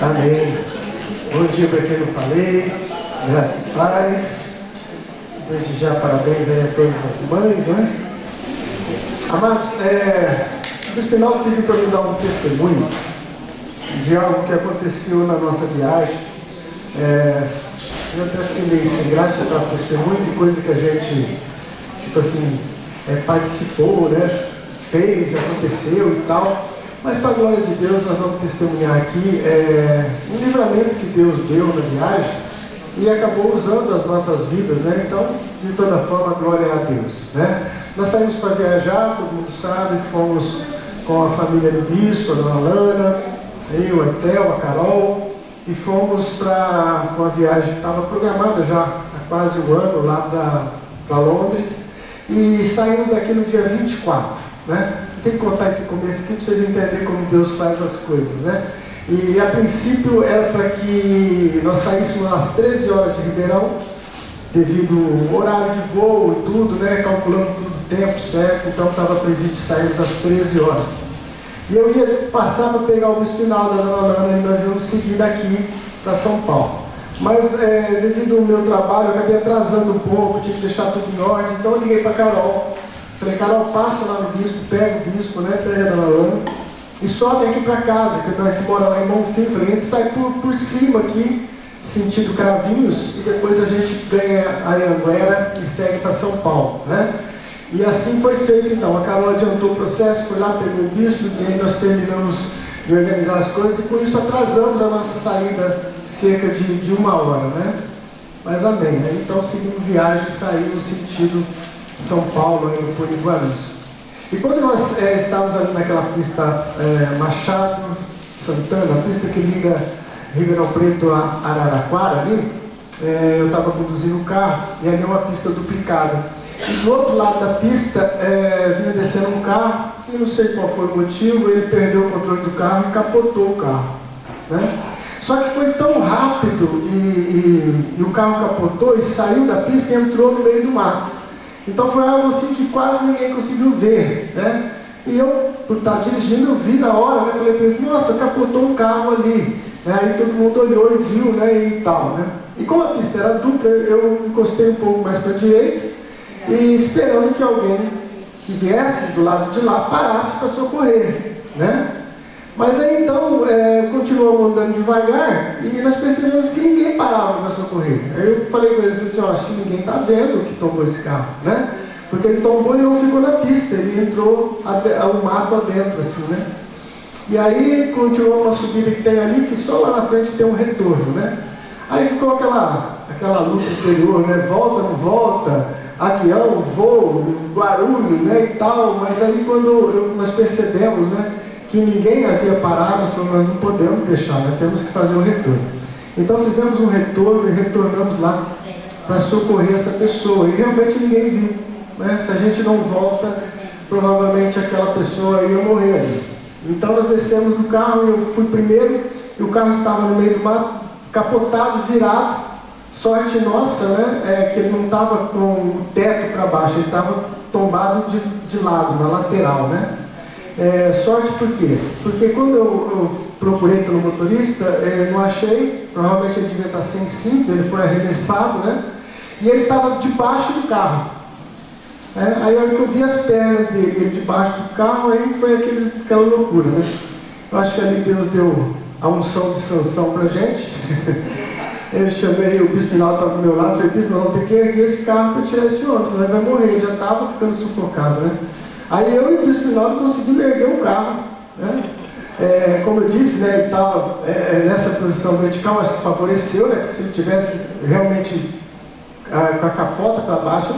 Amém. Bom dia para quem não falei, graças e paz. Desde já, parabéns aí a todas as mães, né? Amados, o Bispo Pinal pediu para eu dar um testemunho de algo que aconteceu na nossa viagem. Eu até fiquei meio sem graça para testemunho de coisa que a gente, tipo assim, participou, né? Fez, aconteceu e tal. Mas para a glória de Deus, nós vamos testemunhar aqui um livramento que Deus deu na viagem e acabou usando as nossas vidas, né? Então, de toda forma, glória a Deus, né? Nós saímos para viajar, todo mundo sabe, fomos com a família do bispo, a dona Lana, eu, a Etel, a Carol, e fomos para uma viagem que estava programada já há quase um ano lá para Londres, e saímos daqui no dia 24, né? Tem que contar esse começo aqui para vocês entenderem como Deus faz as coisas, né? E a princípio era para que nós saíssemos às 13 horas de Ribeirão, devido ao horário de voo e tudo, né? Calculando tudo o tempo certo, então estava previsto sairmos às 13 horas. E eu ia passar para pegar o Espinal da dona Lana e nós íamos seguir daqui para São Paulo. Mas devido ao meu trabalho, eu acabei atrasando um pouco, tinha que deixar tudo em ordem, então eu liguei para a Carol. Falei, Carol, passa lá no bispo, pega o bispo, né? Pega a dona Lana e sobe aqui para casa, que a gente mora lá em Bonfim. Falei, a gente sai por cima aqui, sentido Cravinhos, e depois a gente ganha a Anguera e segue para São Paulo, né? E assim foi feito então. A Carol adiantou o processo, foi lá, pegou o bispo, e aí nós terminamos de organizar as coisas, e com isso atrasamos a nossa saída cerca de uma hora, né? Mas amém, né? Então seguimos viagem e saímos sentido São Paulo, aí no Porto de Guarulhos. E quando nós estávamos ali naquela pista Machado Santana, a pista que liga Ribeirão Preto a Araraquara ali, eu estava conduzindo o carro e ali é uma pista duplicada. E do outro lado da pista vinha descendo um carro e não sei qual foi o motivo, ele perdeu o controle do carro e capotou o carro, né? Só que foi tão rápido e o carro capotou e saiu da pista e entrou no meio do mato. Então foi algo assim que quase ninguém conseguiu ver, né? E eu, por estar dirigindo, eu vi na hora, né? Falei para eles, nossa, capotou um carro ali, né? Aí todo mundo olhou e viu, né? E tal, né? E como a pista era dupla, eu encostei um pouco mais para a direita e esperando que alguém que viesse do lado de lá parasse para socorrer, né? Mas aí então, continuamos andando devagar e nós percebemos que ninguém parava para socorrer. Aí eu falei para eles, assim, acho que ninguém está vendo que tombou esse carro, né? Porque ele tombou e não ficou na pista, ele entrou o mato adentro, assim, né? E aí continuou uma subida que tem ali, que só lá na frente tem um retorno, né? Aí ficou aquela luta interior, né? Volta, não volta, avião, voo, barulho, né? E tal, mas aí quando nós percebemos, né? Que ninguém havia parado, nós não podemos deixar, nós temos que fazer o retorno. Então fizemos um retorno e retornamos lá para socorrer essa pessoa. E realmente ninguém viu, né? Se a gente não volta, provavelmente aquela pessoa ia morrer ali. Então nós descemos do carro e eu fui primeiro, e o carro estava no meio do mato, capotado, virado. Sorte nossa, né? Que ele não estava com o teto para baixo, ele estava tombado de lado, na lateral, né? Sorte por quê? Porque quando eu procurei pelo motorista, não achei, provavelmente ele devia estar sem cinto, ele foi arremessado, né? E ele estava debaixo do carro. Aí a hora que eu vi as pernas dele, ele debaixo do carro, aí foi aquela loucura, né? Eu acho que ali Deus deu a unção de sanção pra gente. Eu chamei, o bispo Pinal estava do meu lado, falei, bispo, não, tem que erguer esse carro para tirar esse homem, senão ele vai morrer, ele já estava ficando sufocado, né? Aí eu e o bispo Pinal conseguimos erguer o carro, né? Como eu disse, né, ele estava nessa posição vertical, acho que favoreceu, né? Se ele tivesse realmente com a capota para baixo,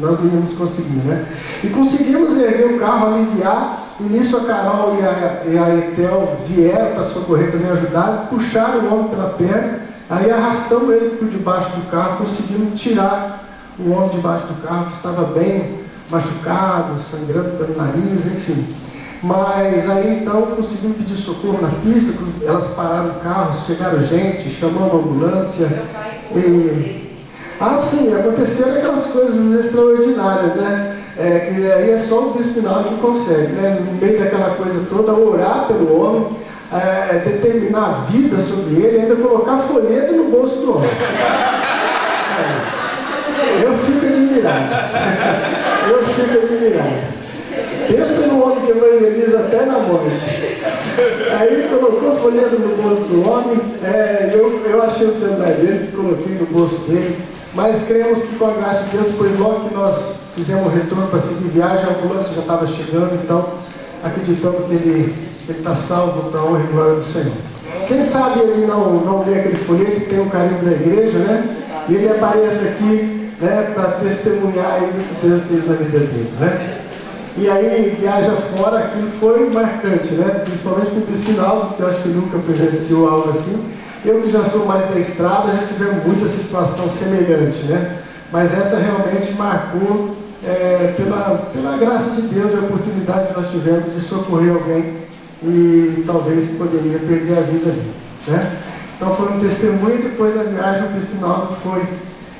nós não íamos conseguir, né? E conseguimos erguer o carro, aliviar, e nisso a Carol e a Etel vieram para socorrer também, ajudaram, puxaram o homem pela perna, aí arrastamos ele por debaixo do carro, conseguimos tirar o homem debaixo do carro, que estava bem machucado, sangrando pelo nariz, enfim. Mas aí então conseguimos pedir socorro na pista, elas pararam o carro, chegaram gente, chamamos a ambulância. Sim, aconteceram aquelas coisas extraordinárias, né? Que aí é só o bispo Pinal que consegue, né? No meio daquela coisa toda, orar pelo homem, determinar a vida sobre ele, ainda colocar folheto no bolso do homem. Eu fico admirado. Eu fico admirado. Pensa no homem que evangeliza até na morte. Aí colocou folheto no bolso do homem. Eu achei o celular dele, coloquei no bolso dele. Mas cremos que com a graça de Deus, depois logo que nós fizemos o retorno para seguir viagem, a ambulância já estava chegando, então acreditamos que ele está salvo para a honra e glória do Senhor. Quem sabe ele não lê aquele folheto que tem o carinho da igreja, né? E ele aparece aqui, né, para testemunhar aí do que Deus fez na vida dele, né? E aí, viaja fora, aquilo foi marcante, né? Principalmente para o Bispo Hinaldo, que eu acho que nunca presenciou algo assim. Eu que já sou mais da estrada, já tivemos muita situação semelhante, né? Mas essa realmente marcou, pela graça de Deus, a oportunidade que nós tivemos de socorrer alguém e talvez poderia perder a vida ali, né? Então foi um testemunho, e depois da viagem o Bispo Hinaldo foi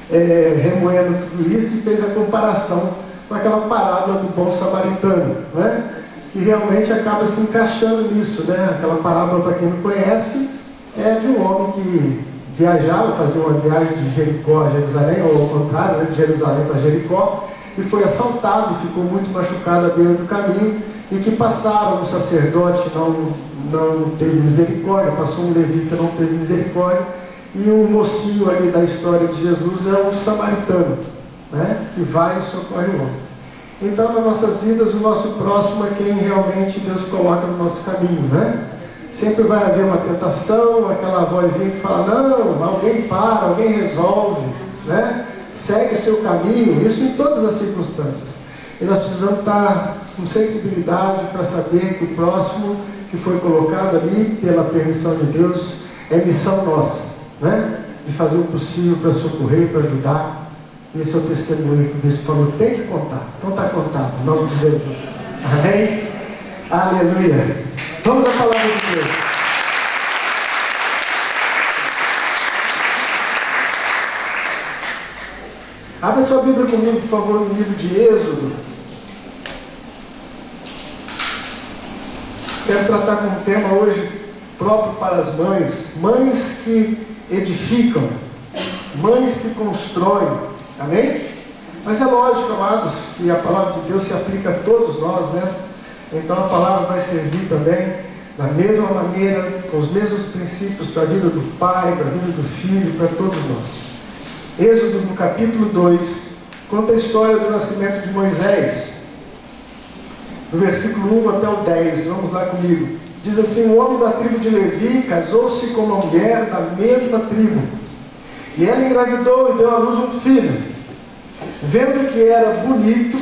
remoendo tudo isso e fez a comparação com aquela parábola do bom samaritano, né? Que realmente acaba se encaixando nisso, né? Aquela parábola, para quem não conhece, é de um homem que viajava, fazia uma viagem de Jericó a Jerusalém, ou ao contrário, né? De Jerusalém para Jericó, e foi assaltado e ficou muito machucado à beira do caminho, e que passaram, o sacerdote não teve misericórdia, passou um levita, não teve misericórdia, e o mocinho ali da história de Jesus é o samaritano, né? Que vai e socorre o homem. Então, nas nossas vidas, o nosso próximo é quem realmente Deus coloca no nosso caminho, né? Sempre vai haver uma tentação, aquela vozinha que fala, não, alguém para, alguém resolve, né? Segue o seu caminho, isso em todas as circunstâncias. E nós precisamos estar com sensibilidade para saber que o próximo que foi colocado ali, pela permissão de Deus, é missão nossa, né? De fazer o possível para socorrer, para ajudar. Esse é o testemunho que o bispo falou, tem que contar. Então está contado, em nome de Jesus. Amém? Aleluia. Vamos à palavra de Deus. Abra sua Bíblia comigo, por favor, no livro de Êxodo. Quero tratar com um tema hoje próprio para as mães. Mães que edificam, mães que constroem. Amém? Mas é lógico, amados, que a palavra de Deus se aplica a todos nós, né? Então a palavra vai servir também da mesma maneira, com os mesmos princípios para a vida do pai, para a vida do filho, para todos nós. Êxodo, no capítulo 2, conta a história do nascimento de Moisés, do versículo 1 até o 10. Vamos lá comigo. Diz assim: um homem da tribo de Levi casou-se com uma mulher da mesma tribo, e ela engravidou e deu à luz um filho. Vendo que era bonito,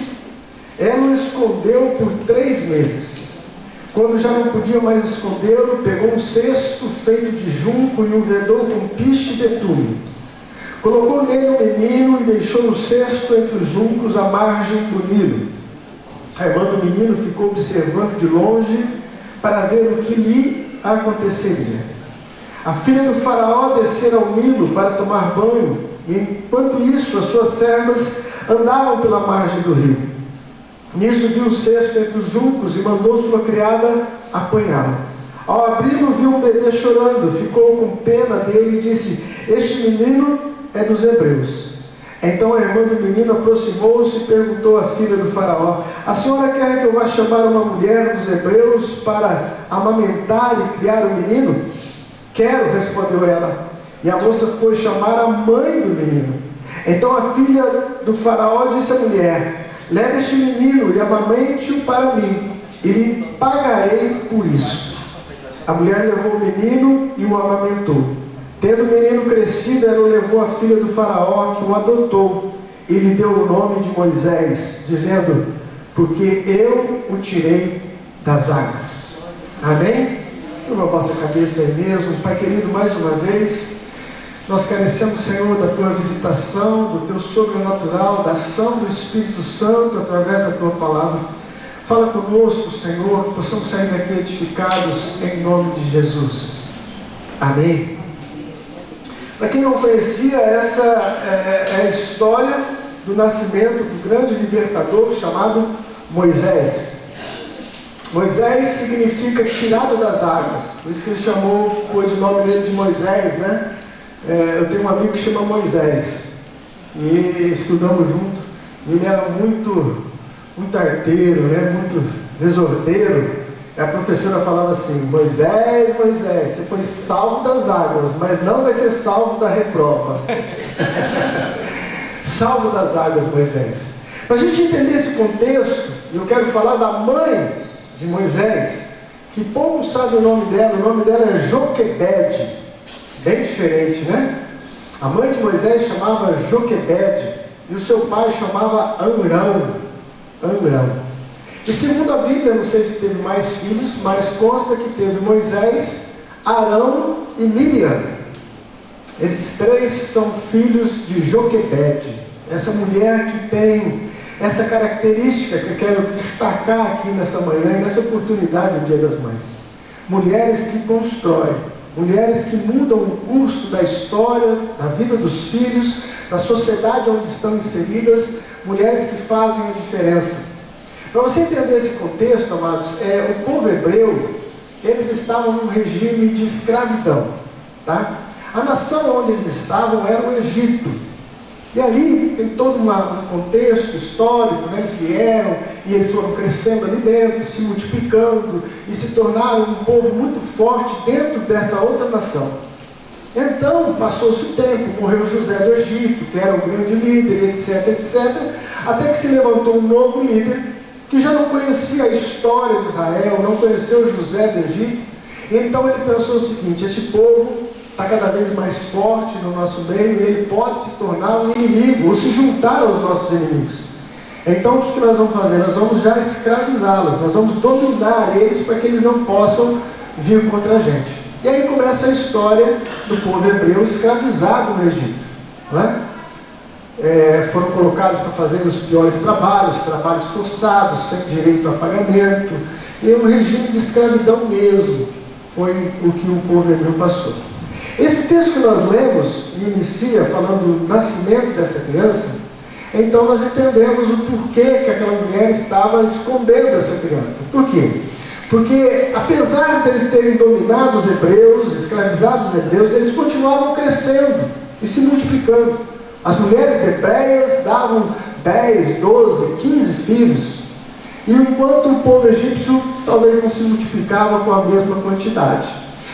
ela o escondeu por 3 meses. Quando já não podia mais escondê-lo, pegou um cesto feito de junco e o vedou com piche e betume. Colocou nele um menino e deixou no cesto entre os juncos à margem do Nilo. A irmã do menino ficou observando de longe para ver o que lhe aconteceria. A filha do faraó descera ao Nilo para tomar banho, e enquanto isso as suas servas andavam pela margem do rio. Nisso viu o cesto entre os juncos e mandou sua criada apanhá-lo. Ao abri-lo, viu um bebê chorando, ficou com pena dele e disse: este menino é dos hebreus. Então a irmã do menino aproximou-se e perguntou à filha do faraó: a senhora quer que eu vá chamar uma mulher dos hebreus para amamentar e criar o menino? Quero, respondeu ela. E a moça foi chamar a mãe do menino. Então a filha do faraó disse à mulher: leve este menino e amamente-o para mim, e lhe pagarei por isso. A mulher levou o menino e o amamentou. Tendo o menino crescido, ela o levou à filha do faraó, que o adotou, e lhe deu o nome de Moisés, dizendo: porque eu o tirei das águas. Amém? Curva a vossa cabeça aí mesmo. Pai querido, mais uma vez nós carecemos, Senhor, da Tua visitação, do Teu sobrenatural, da ação do Espírito Santo através da Tua palavra. Fala conosco, Senhor, que possamos sair daqui edificados em nome de Jesus. Amém? Para quem não conhecia, essa é a história do nascimento do grande libertador chamado Moisés. Moisés significa tirado das águas, por isso que ele pôs o nome dele de Moisés, né? Eu tenho um amigo que chama Moisés, e estudamos junto, e ele era muito arteiro, né? Muito desordeiro. A professora falava assim: Moisés, Moisés, você foi salvo das águas, mas não vai ser salvo da reprova. Salvo das águas, Moisés. Para a gente entender esse contexto, eu quero falar da mãe de Moisés, que pouco sabe o nome dela é Joquebede, bem diferente, né? A mãe de Moisés chamava Joquebede, e o seu pai chamava Amrão. E segundo a Bíblia, não sei se teve mais filhos, mas consta que teve Moisés, Arão e Miriam. Esses três são filhos de Joquebede, essa mulher que tem essa característica que eu quero destacar aqui nessa manhã e nessa oportunidade do Dia das Mães. Mulheres que constroem, mulheres que mudam o curso da história, da vida dos filhos, da sociedade onde estão inseridas, mulheres que fazem a diferença. Para você entender esse contexto, amados, o povo hebreu, eles estavam num regime de escravidão, tá? A nação onde eles estavam era o Egito. E ali tem todo um contexto histórico, né? Eles vieram e eles foram crescendo ali dentro, se multiplicando e se tornaram um povo muito forte dentro dessa outra nação. Então, passou-se o tempo, morreu José do Egito, que era o grande líder, etc, até que se levantou um novo líder, que já não conhecia a história de Israel, não conheceu José do Egito, e então ele pensou o seguinte: este povo está cada vez mais forte no nosso meio, e ele pode se tornar um inimigo, ou se juntar aos nossos inimigos. Então o que nós vamos fazer? Nós vamos já escravizá-los, nós vamos dominar eles para que eles não possam vir contra a gente. E aí começa a história do povo hebreu escravizado no Egito, não é? Foram colocados para fazer os piores trabalhos forçados, sem direito a pagamento, e um regime de escravidão mesmo, foi o que o povo hebreu passou. Esse texto que nós lemos inicia falando do nascimento dessa criança. Então nós entendemos o porquê que aquela mulher estava escondendo essa criança. Por quê? Porque apesar deles terem dominado os hebreus, escravizado os hebreus, eles continuavam crescendo e se multiplicando. As mulheres hebreias davam 10, 12, 15 filhos, e enquanto o povo egípcio talvez não se multiplicava com a mesma quantidade.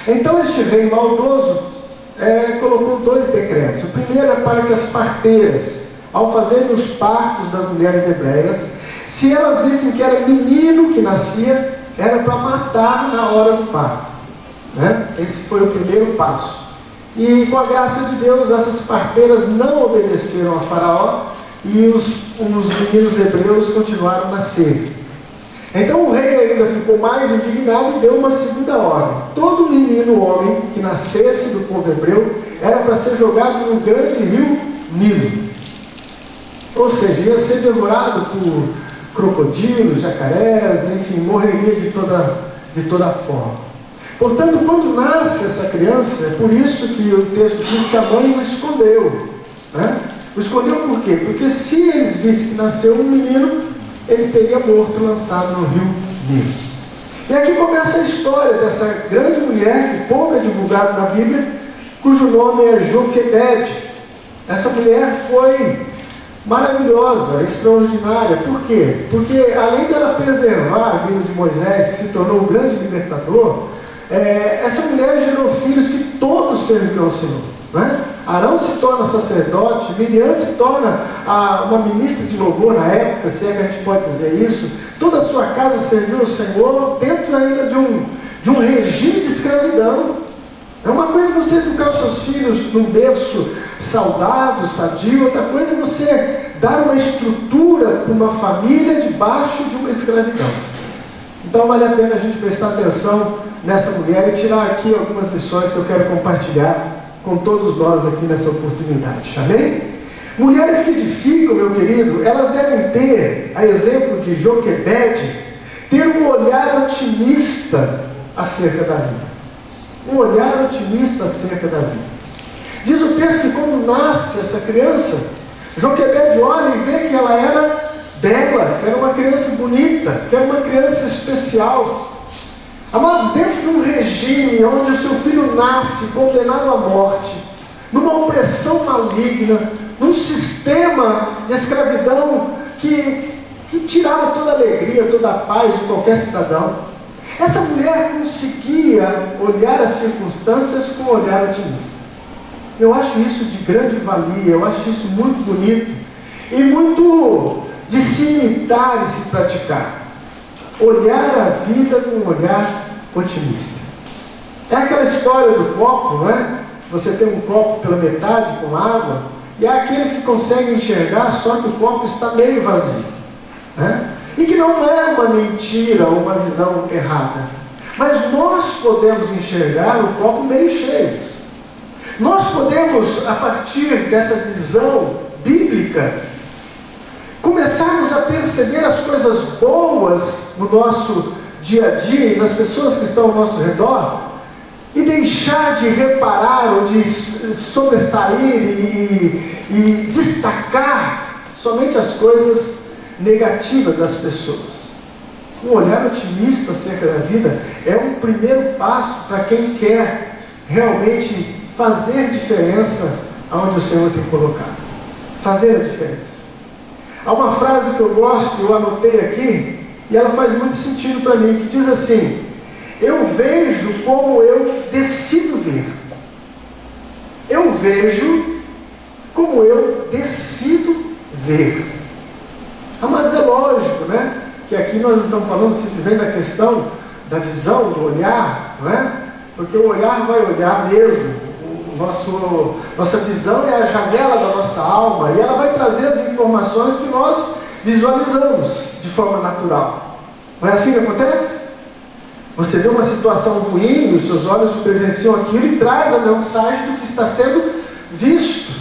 Então este rei maldoso colocou 2 decretos. O primeiro é para que as parteiras, ao fazerem os partos das mulheres hebreias, se elas vissem que era menino que nascia, era para matar na hora do parto, né? Esse foi o primeiro passo. E com a graça de Deus, essas parteiras não obedeceram a Faraó, e os meninos hebreus continuaram a nascer. Então o rei ainda ficou mais indignado e deu uma segunda ordem: todo menino homem que nascesse do povo hebreu era para ser jogado no grande rio Nilo. Ou seja, ia ser devorado por crocodilos, jacarés, enfim, morreria de toda forma. Portanto, quando nasce essa criança, é por isso que o texto diz que a mãe o escondeu, né? O escondeu por quê? Porque se eles vissem que nasceu um menino, ele seria morto, lançado no rio Nilo. E aqui começa a história dessa grande mulher, que pouco é divulgada na Bíblia, cujo nome é Joquebede. Essa mulher foi maravilhosa, extraordinária. Por quê? Porque além dela preservar a vida de Moisés, que se tornou o grande libertador, essa mulher gerou filhos que todos serviram ao Senhor, né? Arão se torna sacerdote, Miriam se torna uma ministra de louvor na época, se é que a gente pode dizer isso. Toda a sua casa serviu ao Senhor, dentro ainda de um regime de escravidão. É uma coisa você educar os seus filhos num berço saudável, sadio, outra coisa é você dar uma estrutura para uma família debaixo de uma escravidão. Então vale a pena a gente prestar atenção nessa mulher e tirar aqui algumas lições que eu quero compartilhar com todos nós aqui nessa oportunidade. Amém? Mulheres que edificam, meu querido, elas devem ter, a exemplo de Joquebede, ter um olhar otimista acerca da vida. Um olhar otimista acerca da vida. Diz o texto que quando nasce essa criança, Joquebede olha e vê que ela era bela, quero uma criança bonita, quero uma criança especial. Amados, dentro de um regime onde o seu filho nasce condenado à morte, numa opressão maligna, num sistema de escravidão que tirava toda a alegria, toda a paz de qualquer cidadão, essa mulher conseguia olhar as circunstâncias com um olhar otimista. Eu acho isso de grande valia, eu acho isso muito bonito e muito de se imitar e se praticar. Olhar a vida com um olhar otimista. É aquela história do copo, não é? Você tem um copo pela metade com água, e há aqueles que conseguem enxergar só que o copo está meio vazio, né? E que não é uma mentira ou uma visão errada, mas nós podemos enxergar o copo meio cheio. Nós podemos, a partir dessa visão bíblica, começarmos a perceber as coisas boas no nosso dia a dia e nas pessoas que estão ao nosso redor, e deixar de reparar ou de sobressair e destacar somente as coisas negativas das pessoas. Um olhar otimista acerca da vida é um primeiro passo para quem quer realmente fazer diferença aonde o Senhor tem colocado. Fazer a diferença. Há uma frase que eu gosto, eu anotei aqui, e ela faz muito sentido para mim, que diz assim: eu vejo como eu decido ver. Eu vejo como eu decido ver. Mas é lógico, né? Que aqui nós não estamos falando simplesmente da questão da visão, do olhar, não é? Porque o olhar vai olhar mesmo. Nossa visão é a janela da nossa alma, e ela vai trazer as informações que nós visualizamos de forma natural. Não é assim que acontece? Você vê uma situação ruim, os seus olhos presenciam aquilo e traz a mensagem do que está sendo visto.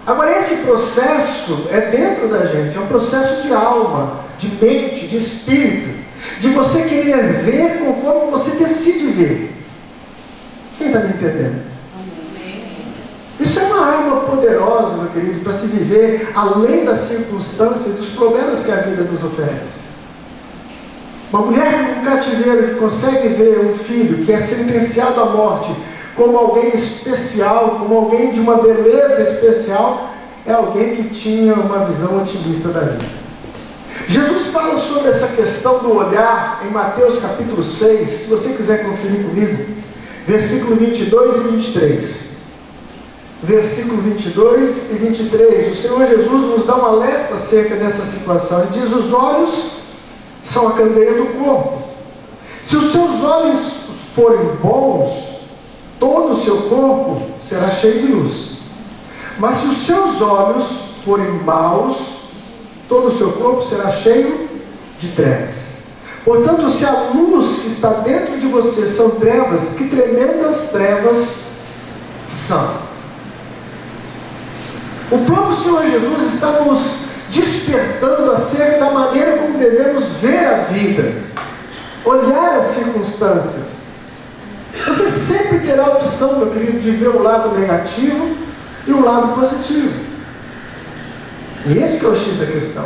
Agora, esse processo é dentro da gente, é um processo de alma, de mente, de espírito, de você querer ver conforme você decide ver. Quem está me entendendo? Isso é uma arma poderosa, meu querido, para se viver além das circunstâncias e dos problemas que a vida nos oferece. Uma mulher num cativeiro que consegue ver um filho que é sentenciado à morte como alguém especial, como alguém de uma beleza especial, é alguém que tinha uma visão otimista da vida. Jesus fala sobre essa questão do olhar em Mateus capítulo 6, se você quiser conferir comigo, versículo 22 e 23. Versículo 22 e 23, o Senhor Jesus nos dá um alerta acerca dessa situação. Ele diz: os olhos são a candeia do corpo. Se os seus olhos forem bons, todo o seu corpo será cheio de luz. Mas se os seus olhos forem maus, todo o seu corpo será cheio de trevas. Portanto, se a luz que está dentro de você são trevas, que tremendas trevas são. O próprio Senhor Jesus está nos despertando acerca da maneira como devemos ver a vida, olhar as circunstâncias. Você sempre terá a opção, meu querido, de ver o lado negativo e o lado positivo. E esse que é o X da questão.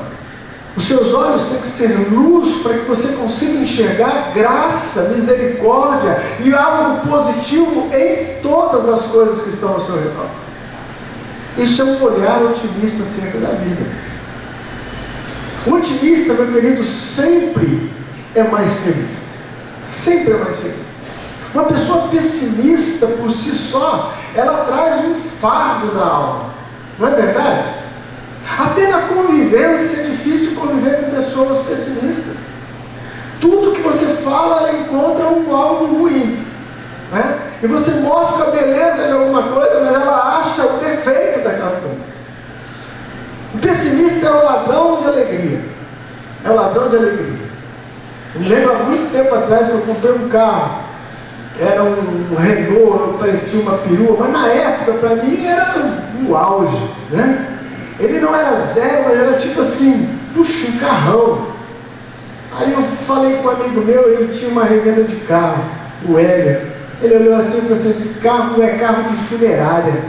Os seus olhos têm que ser luz para que você consiga enxergar graça, misericórdia e algo positivo em todas as coisas que estão ao seu redor. Isso é um olhar otimista acerca da vida. O otimista, meu querido, sempre é mais feliz. Sempre é mais feliz. Uma pessoa pessimista por si só, ela traz um fardo na alma. Não é verdade? Até na convivência é difícil conviver com pessoas pessimistas. Tudo que você fala, ela encontra algo ruim, né? E você mostra a beleza de alguma coisa, mas ela acha o defeito daquela coisa. O pessimista é o ladrão de alegria. É o ladrão de alegria. Eu me lembro há muito tempo atrás que eu comprei um carro. Era um Renault, parecia uma perua, mas na época para mim era o auge, né? Ele não era zero, mas era tipo assim, puxa, um carrão. Aí eu falei com um amigo meu, ele tinha uma revenda de carro, o Hélio. Ele olhou assim e falou assim: esse carro não é carro de funerária.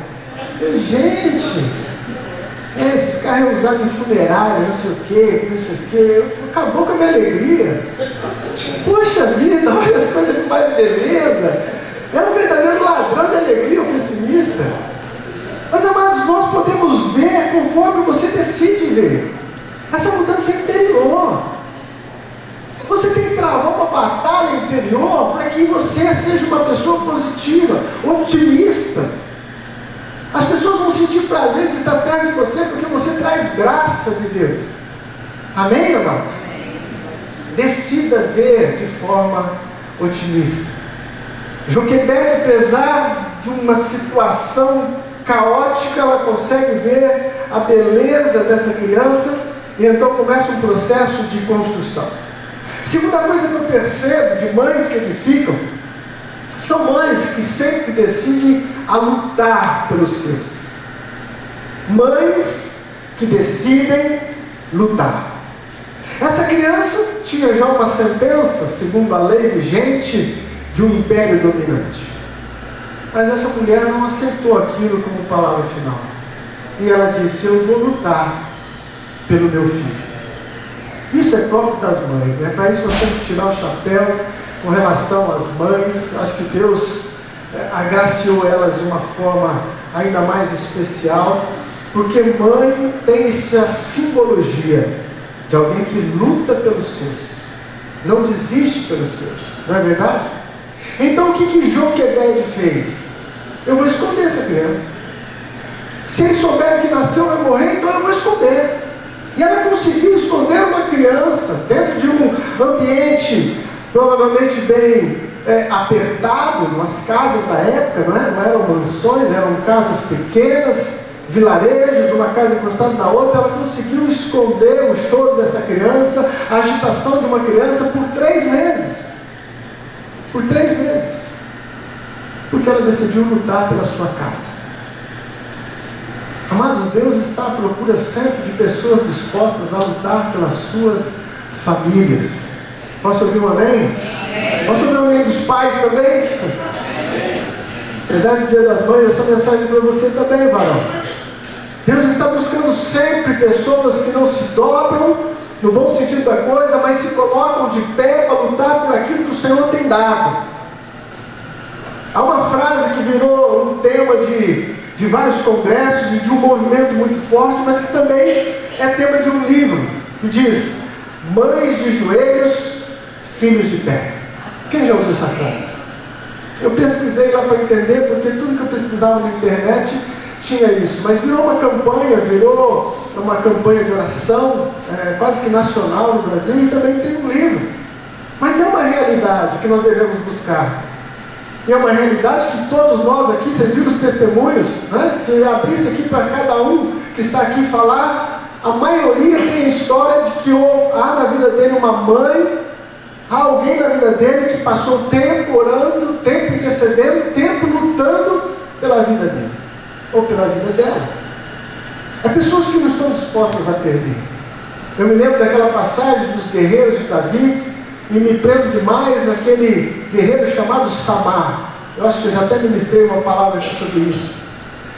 Eu, gente, Esses carros é usado em funerária, não sei o quê. Acabou com a minha alegria. Poxa vida, olha as coisas com mais beleza. É um verdadeiro ladrão de alegria, o pessimista. Mas, amados, nós podemos ver conforme você decide ver. Essa mudança é interior. Você tem que travar uma batalha interior para que você seja uma pessoa positiva, otimista. As pessoas vão sentir prazer de estar perto de você porque você traz graça de Deus. Amém, amados? Decida ver de forma otimista. Joquebede, apesar de uma situação caótica, ela consegue ver a beleza dessa criança e então começa um processo de construção. Segunda coisa que eu percebo de mães que edificam, são mães que sempre decidem a lutar pelos seus. Mães que decidem lutar. Essa criança tinha já uma sentença, segundo a lei vigente, de um império dominante. Mas essa mulher não aceitou aquilo como palavra final. E ela disse: eu vou lutar pelo meu filho. Isso é próprio das mães, né? Para isso nós temos que tirar o chapéu com relação às mães. Acho que Deus agraciou elas de uma forma ainda mais especial, porque mãe tem essa simbologia de alguém que luta pelos seus, não desiste pelos seus, não é verdade? Então o que Joquebede fez? Eu vou esconder essa criança. Se eles souberem que nasceu vai morrer, então eu vou esconder. E ela conseguiu esconder uma criança dentro de um ambiente provavelmente bem apertado, nas casas da época, não eram mansões, eram casas pequenas, vilarejos, uma casa encostada na outra. Ela conseguiu esconder o choro dessa criança, a agitação de uma criança por 3 meses. Por 3 meses. Porque ela decidiu lutar pela sua casa. Amados, Deus está à procura sempre de pessoas dispostas a lutar pelas suas famílias. Posso ouvir um amém? Posso ouvir um amém dos pais também? Apesar do Dia das Mães, essa mensagem é para você também, varão. Deus está buscando sempre pessoas que não se dobram, no bom sentido da coisa, mas se colocam de pé para lutar por aquilo que o Senhor tem dado. Há uma frase que virou um tema de vários congressos e de um movimento muito forte, mas que também é tema de um livro, que diz: mães de joelhos, filhos de pé. Quem já ouviu essa frase? Eu pesquisei lá para entender, porque tudo que eu pesquisava na internet tinha isso, mas virou uma campanha de oração, quase que nacional no Brasil, e também tem um livro. Mas é uma realidade que nós devemos buscar. E é uma realidade que todos nós aqui, vocês viram os testemunhos, né? Se abrisse aqui para cada um que está aqui falar, a maioria tem a história de que há na vida dele uma mãe, há alguém na vida dele que passou tempo orando, tempo intercedendo, tempo lutando pela vida dele, ou pela vida dela. É pessoas que não estão dispostas a perder. Eu me lembro daquela passagem dos guerreiros de Davi, e me prendo demais naquele guerreiro chamado Samar. Eu acho que eu já até ministrei uma palavra aqui sobre isso,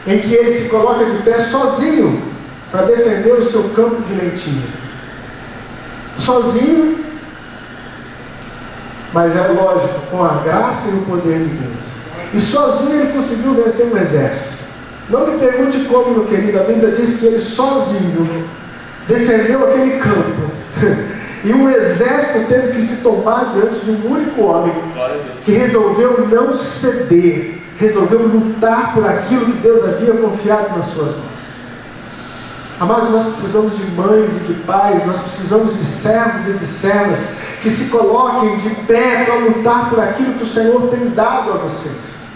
em que ele se coloca de pé sozinho para defender o seu campo de lentilha. Sozinho, mas é lógico, com a graça e o poder de Deus. E sozinho ele conseguiu vencer um exército. Não me pergunte como, meu querido, a Bíblia diz que ele sozinho defendeu aquele campo. E um exército teve que se tombar diante de um único homem que resolveu não ceder, resolveu lutar por aquilo que Deus havia confiado nas suas mãos. Amados, nós precisamos de mães e de pais, nós precisamos de servos e de servas que se coloquem de pé para lutar por aquilo que o Senhor tem dado a vocês.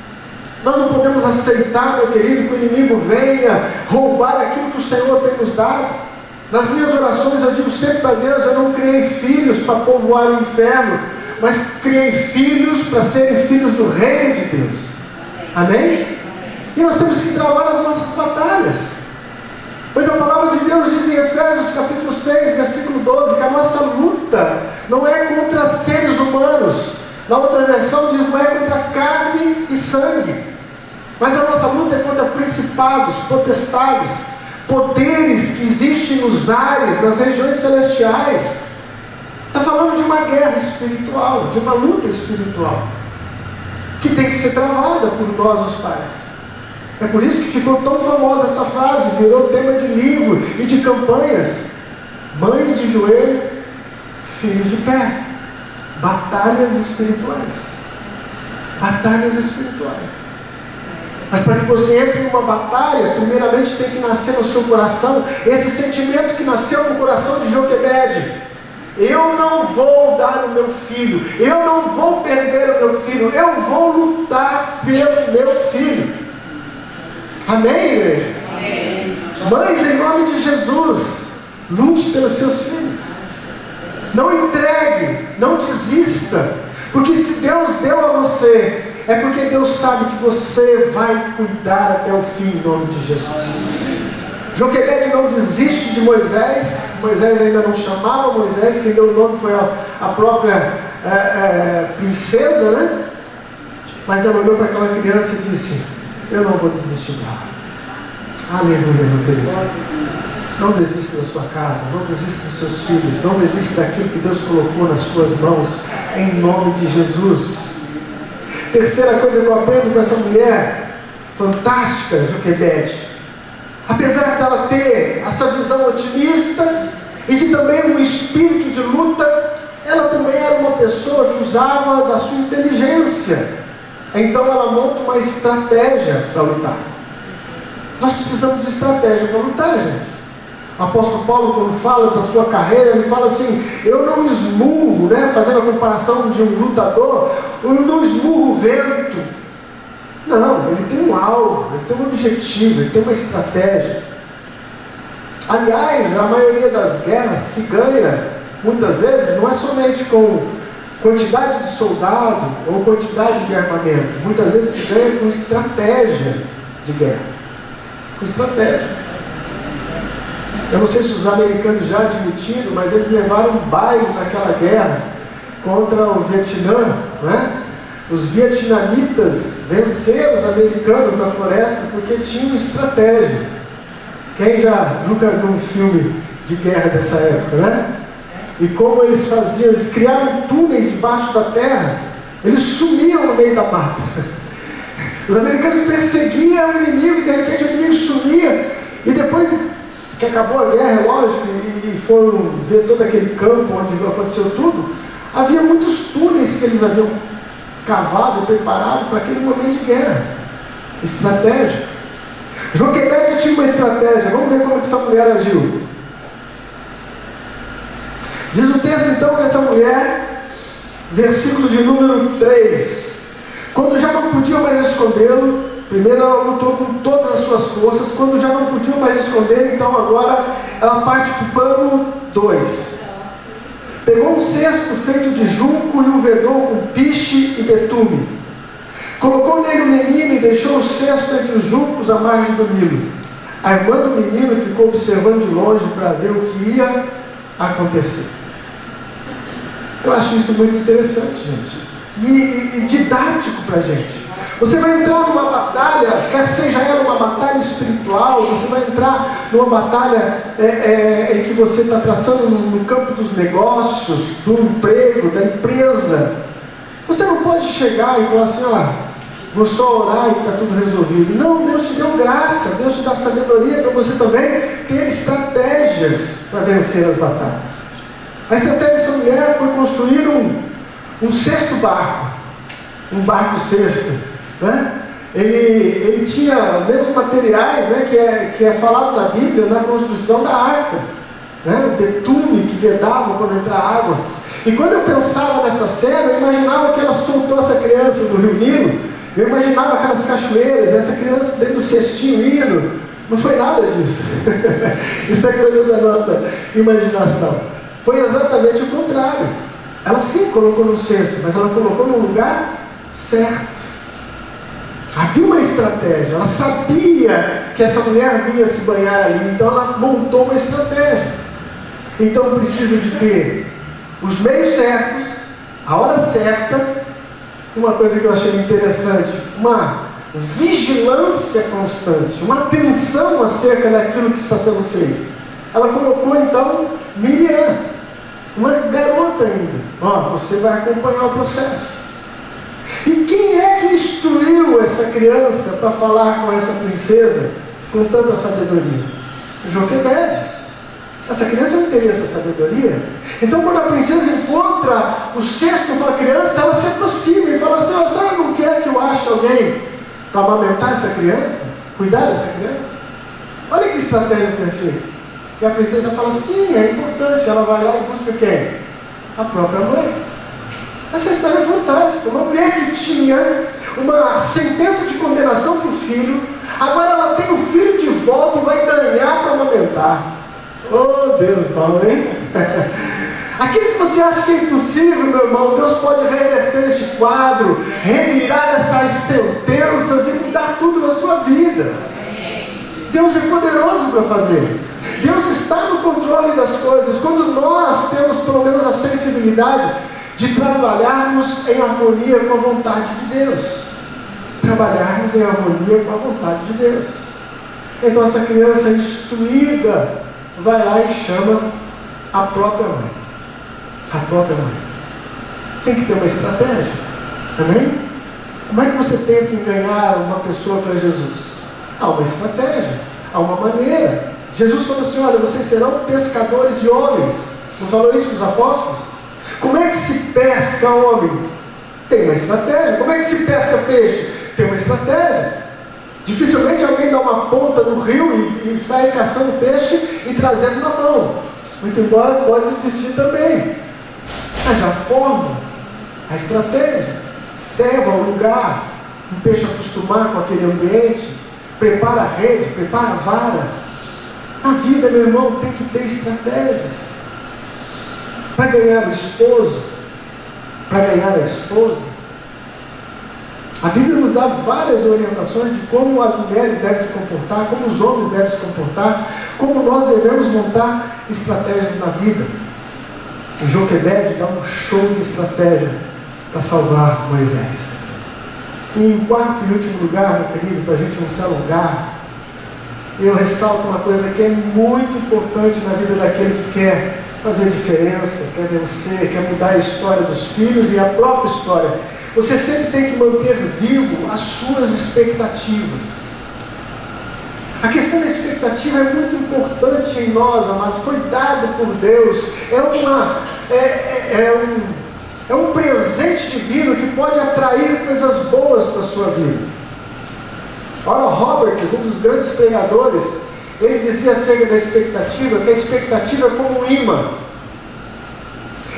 Nós não podemos aceitar, meu querido, que o inimigo venha roubar aquilo que o Senhor tem nos dado. Nas minhas orações eu digo sempre para Deus: eu não criei filhos para povoar o inferno, mas criei filhos para serem filhos do reino de Deus. Amém? E nós temos que travar as nossas batalhas. Pois a palavra de Deus diz em Efésios capítulo 6, versículo 12, que a nossa luta não é contra seres humanos. Na outra versão diz: não é contra carne e sangue, mas a nossa luta é contra principados, potestades, poderes que existem nos ares, nas regiões celestiais. Está falando de uma guerra espiritual, de uma luta espiritual, que tem que ser travada por nós, os pais. É por isso que ficou tão famosa essa frase, virou tema de livro e de campanhas. Mães de joelho, filhos de pé. Batalhas espirituais. Batalhas espirituais. Mas para que você entre numa batalha, primeiramente tem que nascer no seu coração esse sentimento que nasceu no coração de Joquebede. Eu não vou dar o meu filho, eu não vou perder o meu filho, eu vou lutar pelo meu filho. Amém, igreja? Amém. Mães, em nome de Jesus, lute pelos seus filhos. Não entregue, não desista, porque se Deus deu a você, é porque Deus sabe que você vai cuidar até o fim, em nome de Jesus. Joquebede não desiste de Moisés. Moisés ainda não chamava Moisés, quem deu o nome foi a própria princesa, né? Mas ela olhou para aquela criança e disse: eu não vou desistir dela. Aleluia, meu querido. Não desista da sua casa, não desista dos seus filhos, não desista daquilo que Deus colocou nas suas mãos, em nome de Jesus. Terceira coisa que eu aprendo com essa mulher fantástica, Joquebede, apesar dela ter essa visão otimista e de também um espírito de luta, ela também era uma pessoa que usava da sua inteligência. Então ela monta uma estratégia para lutar. Nós precisamos de estratégia para lutar, gente. O apóstolo Paulo, quando fala da sua carreira, ele fala assim: eu não esmurro, né, fazendo a comparação de um lutador, eu não esmurro o vento. Não, ele tem um alvo, ele tem um objetivo, ele tem uma estratégia. Aliás, a maioria das guerras se ganha, muitas vezes, não é somente com quantidade de soldado ou quantidade de armamento. Muitas vezes se ganha com estratégia de guerra. Com estratégia. Eu não sei se os americanos já admitiram, mas eles levaram um baile naquela guerra contra o Vietnã, né? Os vietnamitas venceram os americanos na floresta porque tinham estratégia. Quem já nunca viu um filme de guerra dessa época, né? E como eles faziam, eles criaram túneis debaixo da terra, eles sumiam no meio da mata. Os americanos perseguiam o inimigo e de repente o inimigo sumia. E depois que acabou a guerra, lógico, e foram ver todo aquele campo onde aconteceu tudo, havia muitos túneis que eles haviam cavado e preparado para aquele momento de guerra. Estratégia. Joquebede tinha uma estratégia. Vamos ver como essa mulher agiu. Diz o texto então que essa mulher, versículo de número 3, quando já não podiam mais escondê-lo, primeiro ela lutou com todas as suas forças, quando já não podiam mais esconder, então agora ela parte para o plano 2. Pegou um cesto feito de junco e o vedou com piche e betume. Colocou nele o menino e deixou o cesto entre os juncos à margem do Nilo. A irmã do menino ficou observando de longe para ver o que ia acontecer. Eu acho isso muito interessante, gente. E didático para a gente. Você vai entrar numa batalha, quer seja ela uma batalha espiritual, você vai entrar numa batalha em que você está traçando no campo dos negócios, do emprego, da empresa. Você não pode chegar e falar assim: vou só orar e está tudo resolvido. Não, Deus te deu graça, Deus te dá sabedoria para você também ter estratégias para vencer as batalhas. A estratégia dessa mulher foi construir um sexto barco, um barco cesto, né? Ele tinha os mesmos materiais, né, que é falado na Bíblia, na construção da arca, né? O betume que vedava quando entra água. E quando eu pensava nessa cena, eu imaginava que ela soltou essa criança do Rio Nilo, eu imaginava aquelas cachoeiras, essa criança dentro do cestinho indo. Não foi nada disso. Isso é coisa da nossa imaginação. Foi exatamente o contrário. Ela sim colocou no cesto, mas ela colocou no lugar certo. Havia uma estratégia. Ela sabia que essa mulher vinha se banhar ali, então ela montou uma estratégia. Então precisa de ter os meios certos, a hora certa. Uma coisa que eu achei interessante, uma vigilância constante, uma atenção acerca daquilo que está sendo feito. Ela colocou então Miriam, uma garota ainda. Ó, você vai acompanhar o processo. E quem é que instruiu essa criança para falar com essa princesa com tanta sabedoria? Joquebede. Essa criança não teria essa sabedoria. Então, quando a princesa encontra o cesto com a criança, ela se aproxima e fala assim: a senhora não quer que eu ache alguém para amamentar essa criança? Cuidar dessa criança? Olha que estratégia perfeita. E a princesa fala: sim, é importante. Ela vai lá e busca quem? A própria mãe. Essa história é fantástica. Uma mulher que tinha uma sentença de condenação para o filho, agora ela tem o filho de volta e vai ganhar para amamentar. Oh, Deus bom, hein? Aquilo que você acha que é impossível, meu irmão, Deus pode reverter este quadro, revirar essas sentenças e mudar tudo na sua vida. Deus é poderoso para fazer. Deus está no controle das coisas. Quando nós temos pelo menos a sensibilidade de trabalharmos em harmonia com a vontade de Deus. Trabalharmos em harmonia com a vontade de Deus. Então essa criança instruída vai lá e chama a própria mãe. A própria mãe. Tem que ter uma estratégia. Amém? Como é que você pensa em ganhar uma pessoa para Jesus? Há uma estratégia. Há uma maneira. Jesus falou assim: olha, vocês serão pescadores de homens. Não falou isso para os apóstolos? Como é que se pesca homens? Tem uma estratégia. Como é que se pesca peixe? Tem uma estratégia. Dificilmente alguém dá uma ponta no rio e sai caçando peixe e trazendo na mão. Muito embora pode existir também. Mas há formas, há estratégias. Serva o lugar, o peixe acostumar com aquele ambiente, prepara a rede, prepara a vara. Na vida, meu irmão, tem que ter estratégias. Para ganhar o esposo, para ganhar a esposa. A Bíblia nos dá várias orientações de como as mulheres devem se comportar, como os homens devem se comportar, como nós devemos montar estratégias na vida. O Joquebede dá um show de estratégia para salvar Moisés. E em quarto e último lugar, meu querido, para a gente não se alongar, eu ressalto uma coisa que é muito importante na vida daquele que quer fazer diferença, quer vencer, quer mudar a história dos filhos e a própria história. Você sempre tem que manter vivo as suas expectativas. A questão da expectativa é muito importante em nós, amados. Foi dado por Deus. É um presente divino que pode atrair coisas boas para a sua vida. Ora, Roberts, um dos grandes pregadores, ele dizia acerca da expectativa, que a expectativa é como um imã.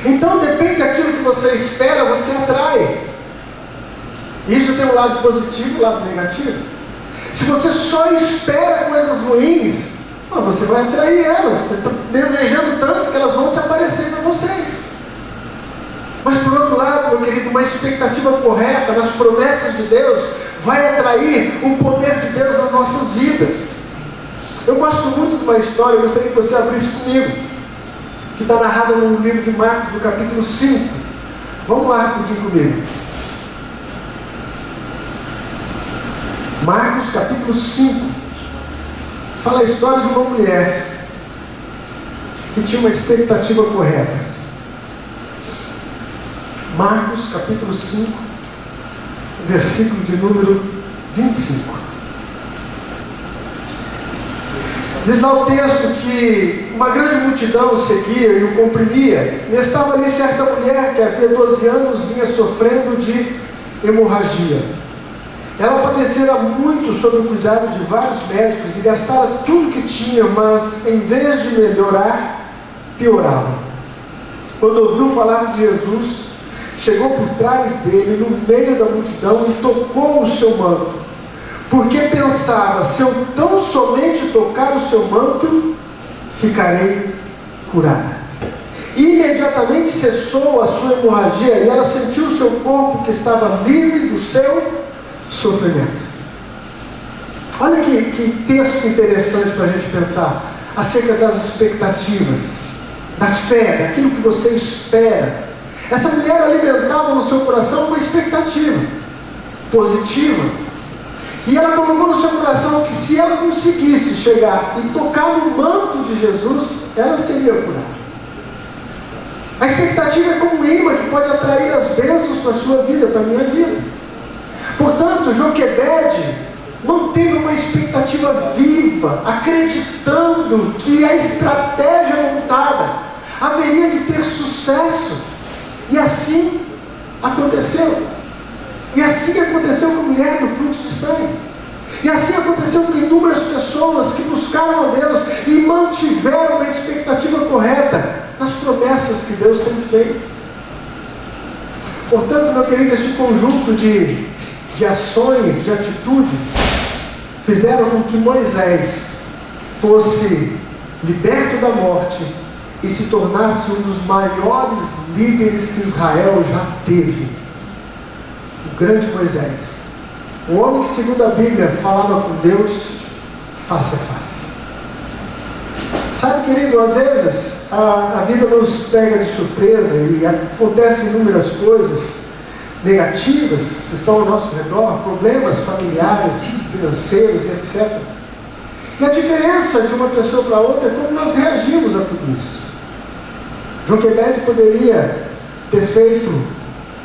Então, depende daquilo que você espera, você atrai. Isso tem um lado positivo e um lado negativo. Se você só espera coisas ruins, você vai atrair elas. Você está desejando tanto que elas vão se aparecer para vocês. Mas por outro lado, meu querido, uma expectativa correta nas promessas de Deus vai atrair o poder de Deus nas nossas vidas. Eu gosto muito de uma história, eu gostaria que você abrisse comigo, que está narrada no livro de Marcos, no capítulo 5. Vamos lá rapidinho comigo. Marcos, capítulo 5. Fala a história de uma mulher que tinha uma expectativa correta. Marcos, capítulo 5, versículo de número 25. Diz lá o texto que uma grande multidão o seguia e o comprimia. E estava ali certa mulher que havia 12 anos vinha sofrendo de hemorragia. Ela padecera muito sob o cuidado de vários médicos e gastara tudo que tinha, mas em vez de melhorar, piorava. Quando ouviu falar de Jesus, chegou por trás dele, no meio da multidão, e tocou o seu manto, porque pensava: se eu tão somente tocar o seu manto, ficarei curada. Imediatamente cessou a sua hemorragia e ela sentiu o seu corpo que estava livre do seu sofrimento. Olha que texto interessante para a gente pensar acerca das expectativas, da fé, daquilo que você espera. Essa mulher alimentava no seu coração uma expectativa positiva. E ela colocou no seu coração que se ela conseguisse chegar e tocar no manto de Jesus, ela seria curada. A expectativa é como um imã que pode atrair as bênçãos para a sua vida, para a minha vida. Portanto, Joquebede manteve uma expectativa viva, acreditando que a estratégia montada haveria de ter sucesso. E assim aconteceu. E assim aconteceu com a mulher do fluxo de sangue. E assim aconteceu com inúmeras pessoas que buscaram a Deus e mantiveram a expectativa correta nas promessas que Deus tem feito. Portanto, meu querido, este conjunto de ações, de atitudes, fizeram com que Moisés fosse liberto da morte e se tornasse um dos maiores líderes que Israel já teve. O grande Moisés, o homem que, segundo a Bíblia, falava com Deus face a face. Sabe, querido, às vezes a vida nos pega de surpresa e acontecem inúmeras coisas negativas que estão ao nosso redor, problemas familiares, financeiros e etc. E a diferença de uma pessoa para outra é como nós reagimos a tudo isso. Joquebede poderia ter feito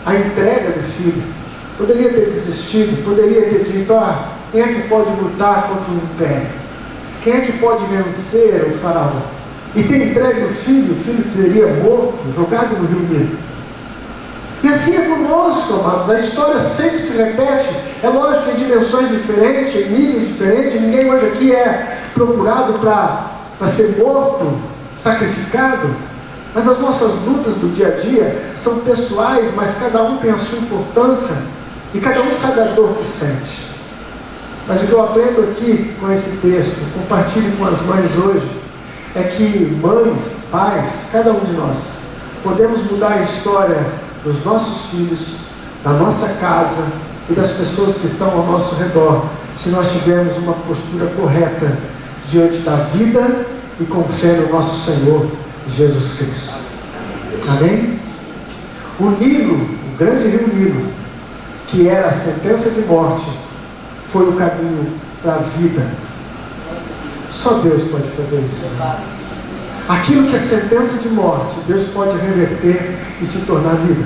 a entrega do filho, poderia ter desistido, poderia ter dito: quem é que pode lutar contra o império? Quem é que pode vencer o faraó? E ter entregue o filho teria morto, jogado no rio Nilo. E assim é conosco, amados. A história sempre se repete. É lógico, em dimensões diferentes, em níveis diferentes. Ninguém hoje aqui é procurado para ser morto, sacrificado. Mas as nossas lutas do dia a dia são pessoais, mas cada um tem a sua importância e cada um sabe a dor que sente. Mas o que eu aprendo aqui com esse texto, compartilho com as mães hoje, é que mães, pais, cada um de nós, podemos mudar a história dos nossos filhos, da nossa casa e das pessoas que estão ao nosso redor, se nós tivermos uma postura correta diante da vida e com fé no nosso Senhor Jesus Cristo. Amém? O Nilo, o grande rio Nilo, que era a sentença de morte, foi o caminho para a vida. Só Deus pode fazer isso. Aquilo que é sentença de morte, Deus pode reverter e se tornar vida.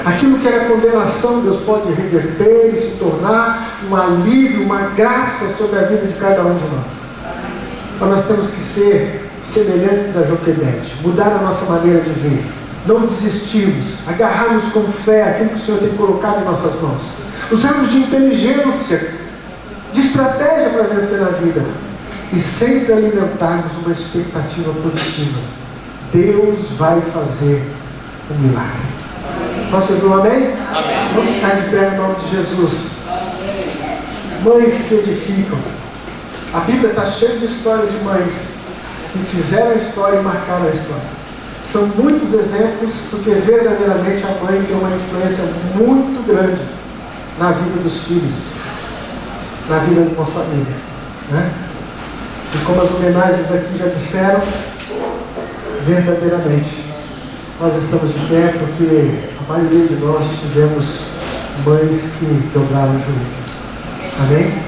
Aquilo que era condenação, Deus pode reverter e se tornar um alívio, uma graça sobre a vida de cada um de nós. Então nós temos que ser semelhantes a Joquebede, mudar a nossa maneira de ver, não desistirmos, agarrarmos com fé aquilo que o Senhor tem colocado em nossas mãos, usarmos de inteligência, de estratégia para vencer a vida e sempre alimentarmos uma expectativa positiva. Deus vai fazer um milagre. Posso ouvir um amém? Amém? Vamos ficar de pé no nome de Jesus. Mães que edificam. A Bíblia está cheia de histórias de mães que fizeram a história e marcaram a história. São muitos exemplos, porque verdadeiramente a mãe tem uma influência muito grande na vida dos filhos, na vida de uma família, né? E como as homenagens aqui já disseram, verdadeiramente nós estamos de pé porque a maioria de nós tivemos mães que dobraram o joelho. Amém?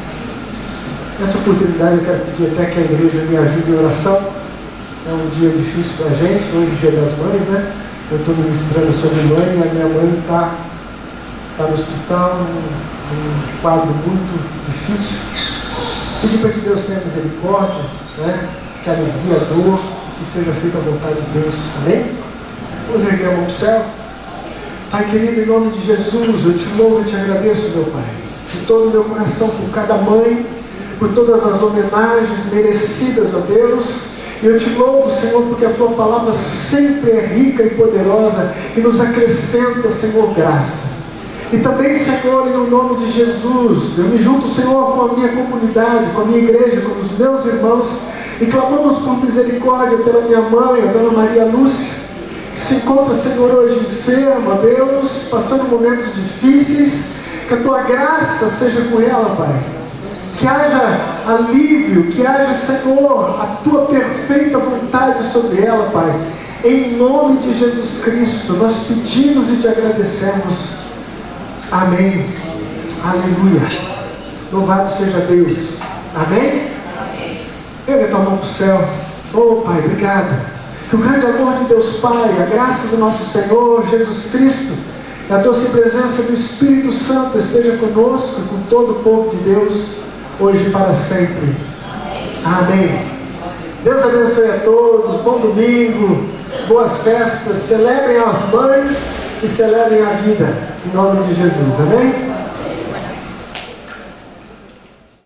Nessa oportunidade eu quero pedir até que a igreja me ajude em oração. É um dia difícil para a gente, hoje é o dia das mães, né? Eu estou ministrando sobre mãe e a minha mãe está no hospital, num quadro muito difícil. Pedir para que Deus tenha misericórdia, né? Que alivie a dor, que seja feita a vontade de Deus. Amém? Vamos erguer a mão para o céu. Pai querido, em nome de Jesus, eu te louvo e te agradeço, meu Pai, de todo o meu coração, por cada mãe, por todas as homenagens merecidas, ó Deus. Eu te louvo, Senhor, porque a Tua palavra sempre é rica e poderosa e nos acrescenta, Senhor, graça. E também, Senhor, em nome de Jesus, eu me junto, Senhor, com a minha comunidade, com a minha igreja, com os meus irmãos, e clamamos por misericórdia pela minha mãe, a Dona Maria Lúcia, que se encontra, Senhor, hoje enferma, Deus, passando momentos difíceis. Que a Tua graça seja com ela, Pai. Que haja alívio, que haja, Senhor, a Tua perfeita vontade sobre ela, Pai. Em nome de Jesus Cristo, nós pedimos e te agradecemos. Amém. Aleluia. Louvado seja Deus. Amém? Pega a tua mão para o céu. Oh Pai, obrigado. Que o grande amor de Deus Pai, a graça do nosso Senhor Jesus Cristo, e a doce presença do Espírito Santo esteja conosco e com todo o povo de Deus, hoje e para sempre. Amém. Deus abençoe a todos. Bom domingo. Boas festas. Celebrem as mães e celebrem a vida. Em nome de Jesus. Amém?